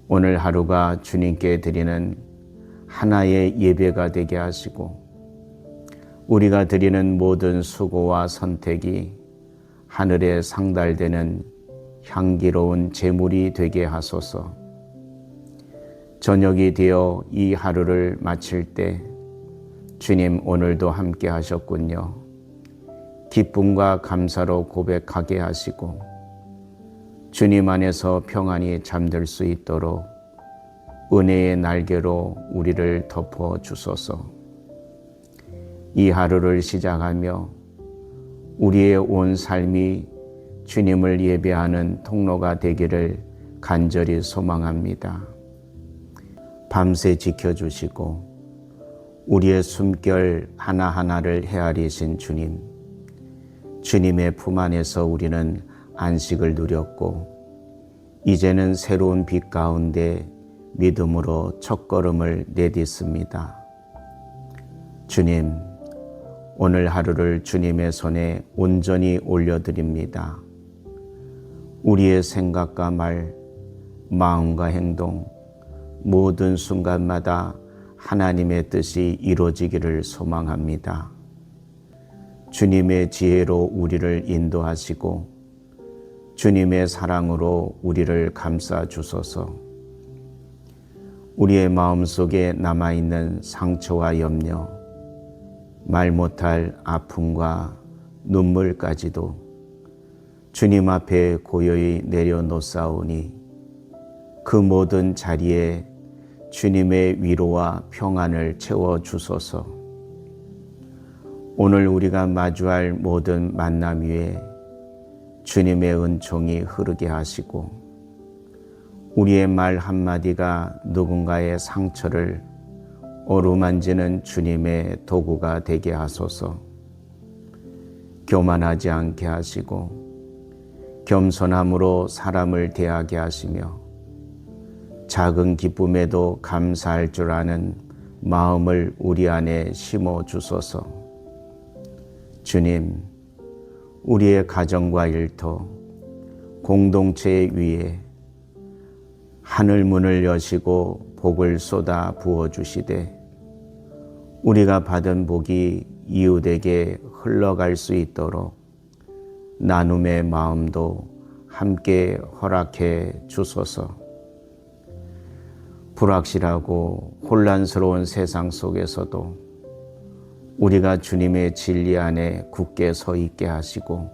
오늘 하루가 주님께 드리는 하나의 예배가 되게 하시고 우리가 드리는 모든 수고와 선택이 하늘에 상달되는 향기로운 제물이 되게 하소서. 저녁이 되어 이 하루를 마칠 때 주님 오늘도 함께 하셨군요. 기쁨과 감사로 고백하게 하시고 주님 안에서 평안히 잠들 수 있도록 은혜의 날개로 우리를 덮어 주소서. 이 하루를 시작하며 우리의 온 삶이 주님을 예배하는 통로가 되기를 간절히 소망합니다. 밤새 지켜주시고 우리의 숨결 하나하나를 헤아리신 주님, 주님의 품 안에서 우리는 안식을 누렸고 이제는 새로운 빛 가운데 믿음으로 첫걸음을 내딛습니다. 주님, 오늘 하루를 주님의 손에 온전히 올려드립니다. 우리의 생각과 말, 마음과 행동, 모든 순간마다 하나님의 뜻이 이루어지기를 소망합니다. 주님의 지혜로 우리를 인도하시고 주님의 사랑으로 우리를 감싸 주소서. 우리의 마음속에 남아있는 상처와 염려, 말 못할 아픔과 눈물까지도 주님 앞에 고요히 내려놓사오니 그 모든 자리에 주님의 위로와 평안을 채워주소서. 오늘 우리가 마주할 모든 만남 위에 주님의 은총이 흐르게 하시고 우리의 말 한마디가 누군가의 상처를 어루만지는 주님의 도구가 되게 하소서. 교만하지 않게 하시고 겸손함으로 사람을 대하게 하시며 작은 기쁨에도 감사할 줄 아는 마음을 우리 안에 심어 주소서. 주님, 우리의 가정과 일터, 공동체 위에 하늘 문을 여시고 복을 쏟아 부어 주시되 우리가 받은 복이 이웃에게 흘러갈 수 있도록 나눔의 마음도 함께 허락해 주소서. 불확실하고 혼란스러운 세상 속에서도 우리가 주님의 진리 안에 굳게 서 있게 하시고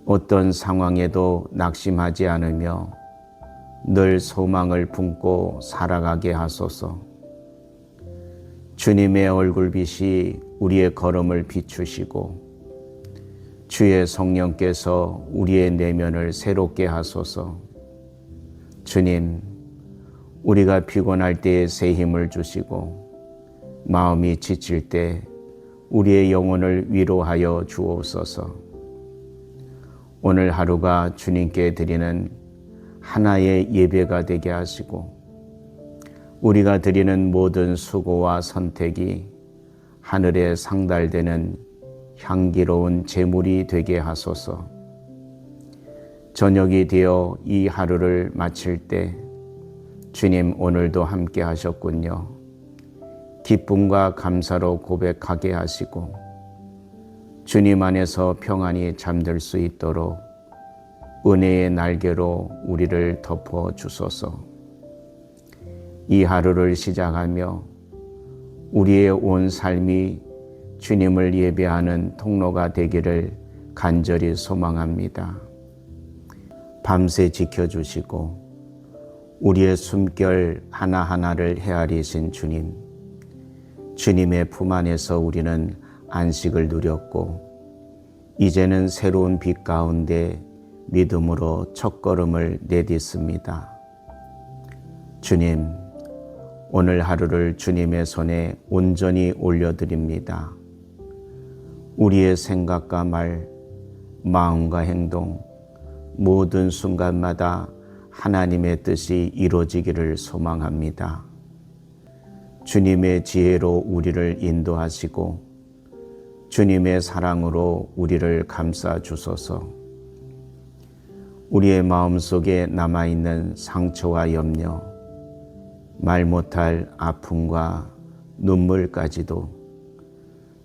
어떤 상황에도 낙심하지 않으며 늘 소망을 품고 살아가게 하소서. 주님의 얼굴빛이 우리의 걸음을 비추시고 주의 성령께서 우리의 내면을 새롭게 하소서. 주님, 우리가 피곤할 때에 새 힘을 주시고 마음이 지칠 때 우리의 영혼을 위로하여 주옵소서. 오늘 하루가 주님께 드리는 하나의 예배가 되게 하시고 우리가 드리는 모든 수고와 선택이 하늘에 상달되는 향기로운 제물이 되게 하소서. 저녁이 되어 이 하루를 마칠 때 주님 오늘도 함께 하셨군요. 기쁨과 감사로 고백하게 하시고 주님 안에서 평안히 잠들 수 있도록 은혜의 날개로 우리를 덮어 주소서. 이 하루를 시작하며 우리의 온 삶이 주님을 예배하는 통로가 되기를 간절히 소망합니다. 밤새 지켜주시고 우리의 숨결 하나하나를 헤아리신 주님, 주님의 품 안에서 우리는 안식을 누렸고 이제는 새로운 빛 가운데 믿음으로 첫걸음을 내딛습니다. 주님, 오늘 하루를 주님의 손에 온전히 올려드립니다. 우리의 생각과 말, 마음과 행동, 모든 순간마다 하나님의 뜻이 이루어지기를 소망합니다. 주님의 지혜로 우리를 인도하시고 주님의 사랑으로 우리를 감싸 주소서. 우리의 마음속에 남아있는 상처와 염려, 말 못할 아픔과 눈물까지도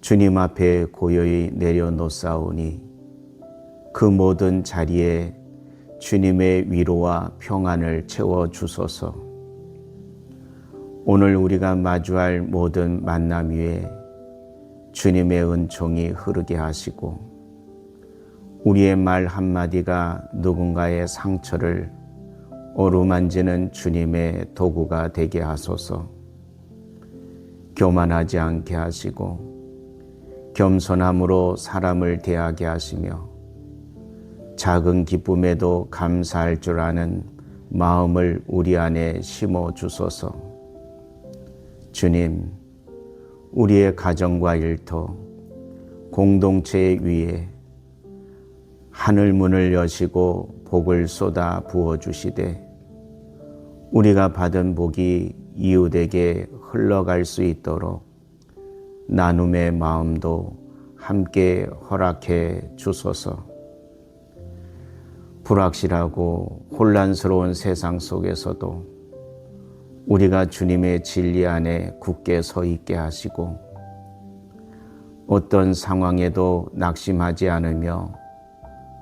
주님 앞에 고요히 내려놓사오니 그 모든 자리에 주님의 위로와 평안을 채워 주소서. 오늘 우리가 마주할 모든 만남 위에 주님의 은총이 흐르게 하시고 우리의 말 한마디가 누군가의 상처를 어루만지는 주님의 도구가 되게 하소서. 교만하지 않게 하시고 겸손함으로 사람을 대하게 하시며 작은 기쁨에도 감사할 줄 아는 마음을 우리 안에 심어 주소서. 주님, 우리의 가정과 일터, 공동체 위에 하늘 문을 여시고 복을 쏟아 부어 주시되 우리가 받은 복이 이웃에게 흘러갈 수 있도록 나눔의 마음도 함께 허락해 주소서. 불확실하고 혼란스러운 세상 속에서도 우리가 주님의 진리 안에 굳게 서 있게 하시고 어떤 상황에도 낙심하지 않으며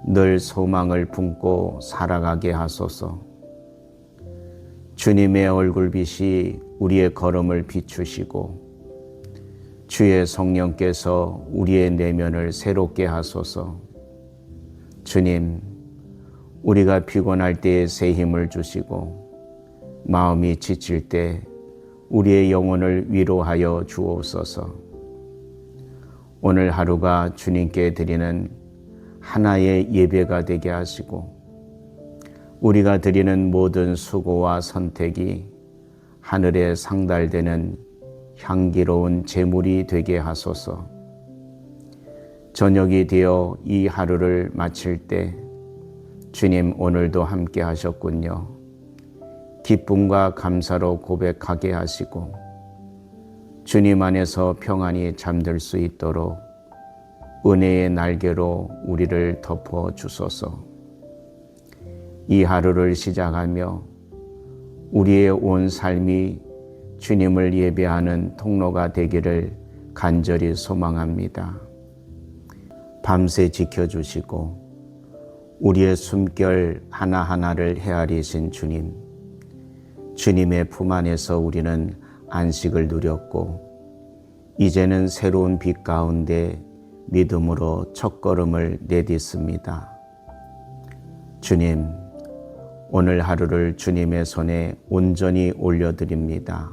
늘 소망을 품고 살아가게 하소서. 주님의 얼굴빛이 우리의 걸음을 비추시고 주의 성령께서 우리의 내면을 새롭게 하소서. 주님, 우리가 피곤할 때에 새 힘을 주시고 마음이 지칠 때 우리의 영혼을 위로하여 주옵소서. 오늘 하루가 주님께 드리는 하나의 예배가 되게 하시고 우리가 드리는 모든 수고와 선택이 하늘에 상달되는 향기로운 제물이 되게 하소서. 저녁이 되어 이 하루를 마칠 때 주님 오늘도 함께 하셨군요. 기쁨과 감사로 고백하게 하시고 주님 안에서 평안히 잠들 수 있도록 은혜의 날개로 우리를 덮어 주소서. 이 하루를 시작하며 우리의 온 삶이 주님을 예배하는 통로가 되기를 간절히 소망합니다. 밤새 지켜주시고 우리의 숨결 하나하나를 헤아리신 주님, 주님의 품 안에서 우리는 안식을 누렸고 이제는 새로운 빛 가운데 믿음으로 첫걸음을 내딛습니다. 주님, 오늘 하루를 주님의 손에 온전히 올려드립니다.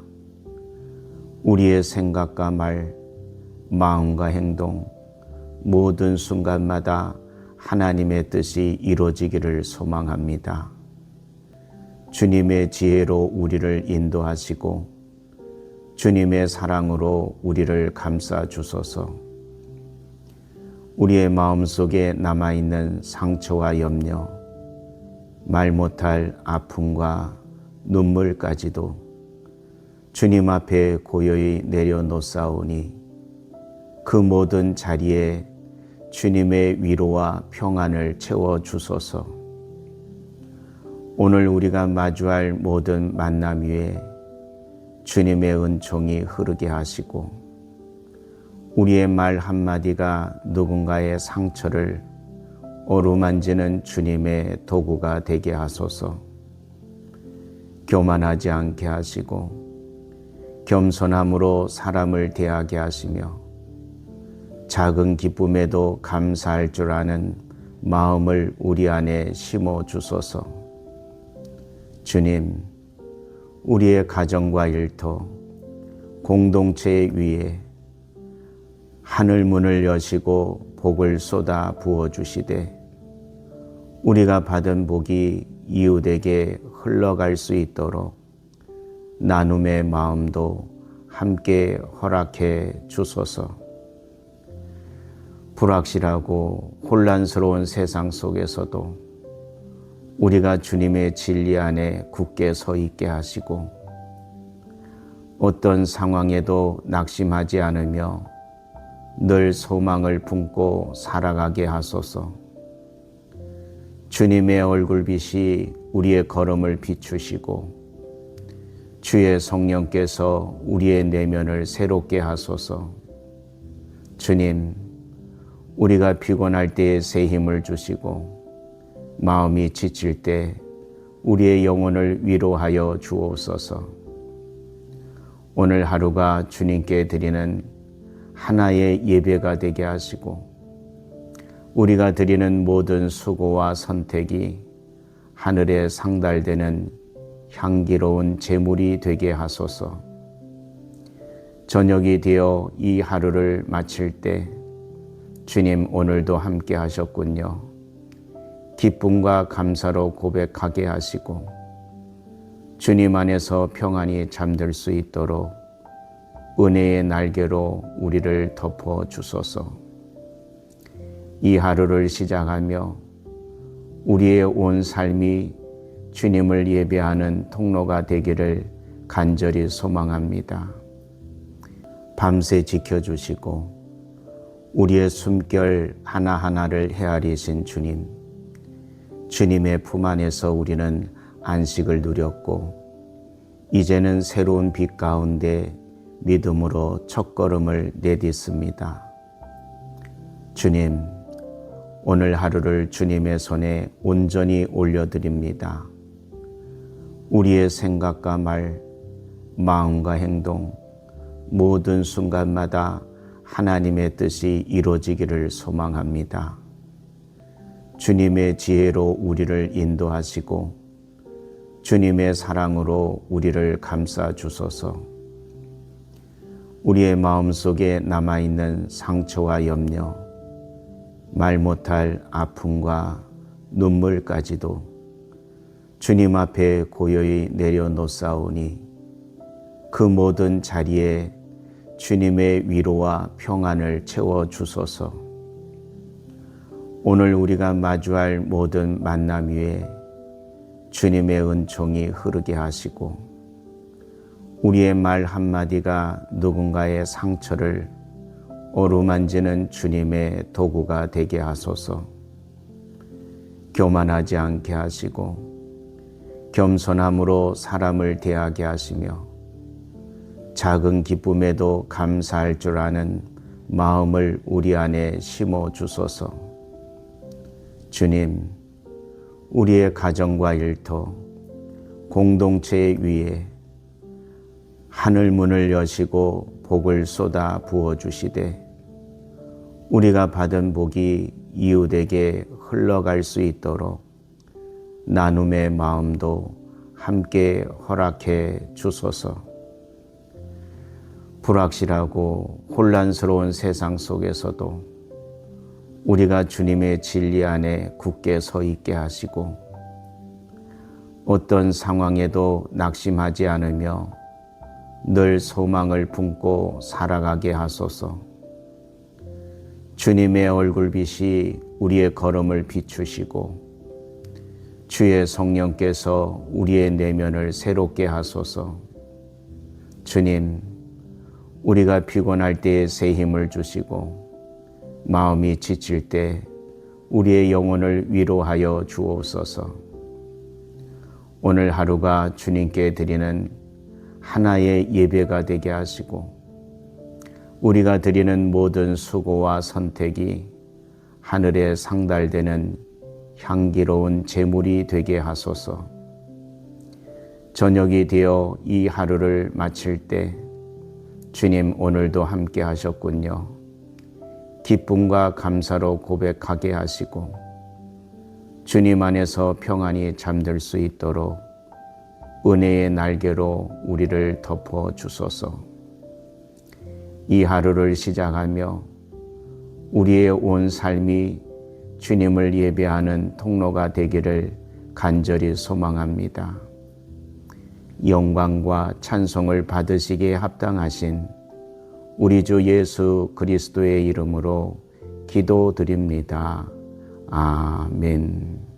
우리의 생각과 말, 마음과 행동, 모든 순간마다 하나님의 뜻이 이루어지기를 소망합니다. 주님의 지혜로 우리를 인도하시고 주님의 사랑으로 우리를 감싸 주소서. 우리의 마음속에 남아있는 상처와 염려, 말 못할 아픔과 눈물까지도 주님 앞에 고요히 내려놓사오니 그 모든 자리에 주님의 위로와 평안을 채워 주소서. 오늘 우리가 마주할 모든 만남 위에 주님의 은총이 흐르게 하시고 우리의 말 한마디가 누군가의 상처를 어루만지는 주님의 도구가 되게 하소서. 교만하지 않게 하시고 겸손함으로 사람을 대하게 하시며 작은 기쁨에도 감사할 줄 아는 마음을 우리 안에 심어 주소서. 주님, 우리의 가정과 일터, 공동체 위에 하늘 문을 여시고 복을 쏟아 부어 주시되 우리가 받은 복이 이웃에게 흘러갈 수 있도록 나눔의 마음도 함께 허락해 주소서. 불확실하고 혼란스러운 세상 속에서도 우리가 주님의 진리 안에 굳게 서 있게 하시고 어떤 상황에도 낙심하지 않으며 늘 소망을 품고 살아가게 하소서. 주님의 얼굴빛이 우리의 걸음을 비추시고 주의 성령께서 우리의 내면을 새롭게 하소서. 주님, 우리가 피곤할 때에 새 힘을 주시고 마음이 지칠 때 우리의 영혼을 위로하여 주옵소서. 오늘 하루가 주님께 드리는 하나의 예배가 되게 하시고 우리가 드리는 모든 수고와 선택이 하늘에 상달되는 향기로운 제물이 되게 하소서. 저녁이 되어 이 하루를 마칠 때 주님 오늘도 함께 하셨군요. 기쁨과 감사로 고백하게 하시고 주님 안에서 평안히 잠들 수 있도록 은혜의 날개로 우리를 덮어 주소서. 이 하루를 시작하며 우리의 온 삶이 주님을 예배하는 통로가 되기를 간절히 소망합니다. 밤새 지켜주시고 우리의 숨결 하나하나를 헤아리신 주님, 주님의 품 안에서 우리는 안식을 누렸고 이제는 새로운 빛 가운데 믿음으로 첫걸음을 내딛습니다. 주님, 오늘 하루를 주님의 손에 온전히 올려드립니다. 우리의 생각과 말, 마음과 행동, 모든 순간마다 하나님의 뜻이 이루어지기를 소망합니다. 주님의 지혜로 우리를 인도하시고 주님의 사랑으로 우리를 감싸 주소서. 우리의 마음속에 남아있는 상처와 염려, 말 못할 아픔과 눈물까지도 주님 앞에 고요히 내려놓사오니 그 모든 자리에 주님의 위로와 평안을 채워 주소서. 오늘 우리가 마주할 모든 만남 위에 주님의 은총이 흐르게 하시고 우리의 말 한마디가 누군가의 상처를 어루만지는 주님의 도구가 되게 하소서. 교만하지 않게 하시고 겸손함으로 사람을 대하게 하시며 작은 기쁨에도 감사할 줄 아는 마음을 우리 안에 심어 주소서. 주님, 우리의 가정과 일터, 공동체 위에 하늘 문을 여시고 복을 쏟아 부어주시되 우리가 받은 복이 이웃에게 흘러갈 수 있도록 나눔의 마음도 함께 허락해 주소서. 불확실하고 혼란스러운 세상 속에서도 우리가 주님의 진리 안에 굳게 서 있게 하시고 어떤 상황에도 낙심하지 않으며 늘 소망을 품고 살아가게 하소서. 주님의 얼굴빛이 우리의 걸음을 비추시고 주의 성령께서 우리의 내면을 새롭게 하소서. 주님, 우리가 피곤할 때에 새 힘을 주시고 마음이 지칠 때 우리의 영혼을 위로하여 주옵소서. 오늘 하루가 주님께 드리는 하나의 예배가 되게 하시고 우리가 드리는 모든 수고와 선택이 하늘에 상달되는 향기로운 제물이 되게 하소서. 저녁이 되어 이 하루를 마칠 때 주님 오늘도 함께 하셨군요. 기쁨과 감사로 고백하게 하시고 주님 안에서 평안히 잠들 수 있도록 은혜의 날개로 우리를 덮어 주소서. 이 하루를 시작하며 우리의 온 삶이 주님을 예배하는 통로가 되기를 간절히 소망합니다. 영광과 찬송을 받으시기에 합당하신 우리 주 예수 그리스도의 이름으로 기도드립니다. 아멘.